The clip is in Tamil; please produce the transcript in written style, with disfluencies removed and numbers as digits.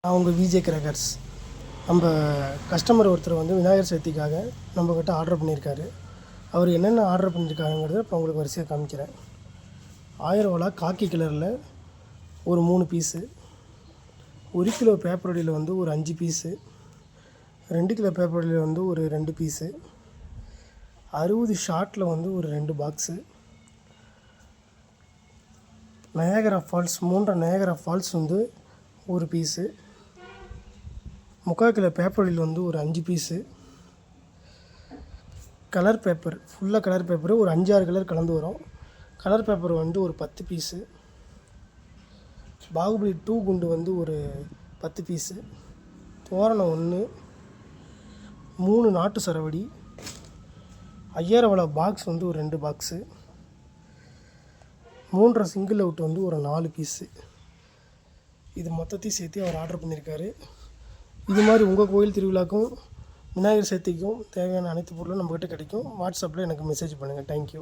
நான் உங்கள் விஜே கிராக்கர்ஸ். நம்ம கஸ்டமர் ஒருத்தர் வந்து விநாயகர் சதுர்த்திக்காக நம்மக்கிட்ட ஆர்டர் பண்ணியிருக்காரு. அவர் என்னென்ன ஆர்டர் பண்ணியிருக்காருங்கிறத இப்போ உங்களுக்கு வரிசையாக காமிக்கிறேன். 1000 வலா காக்கி கலரில் ஒரு 3 பீஸு, 1 கிலோ பேப்பர் வடியில் வந்து ஒரு 5 பீஸு, 2 கிலோ பேப்பர் வடியில் வந்து ஒரு 2 பீஸு, 60 ஷார்ட்டில் வந்து ஒரு 2 box, Niagara Falls 3 Niagara Falls வந்து ஒரு பீஸு, 3/4 கிலோ பேப்பர் வடியில் வந்து ஒரு 5 பீஸு, கலர் பேப்பர் ஃபுல்லாக கலர் பேப்பரு ஒரு 5-6 கலர் கலந்து வரும். கலர் பேப்பர் வந்து ஒரு 10 பீஸு, பாகுபலி 2 குண்டு வந்து ஒரு 10 பீஸு, தோரணம் 1, 3 நாட்டு சரவடி, 5000 வலா பாக்ஸ் வந்து ஒரு 2 பாக்ஸு, 3.5 சிங்கிள் அவுட் வந்து ஒரு 4 பீஸு. இது மொத்தத்தையும் சேர்த்து அவர் ஆர்டர் பண்ணியிருக்காரு. இது மாதிரி உங்கள் கோயில் திருவிழாக்கும் விநாயகர் சதுர்த்திக்கும் தேவையான அனைத்து பொருளும் நம்மக்கிட்ட கிடைக்கும். வாட்ஸ்அப்பில் எனக்கு மெசேஜ் பண்ணுங்கள். தேங்க்யூ.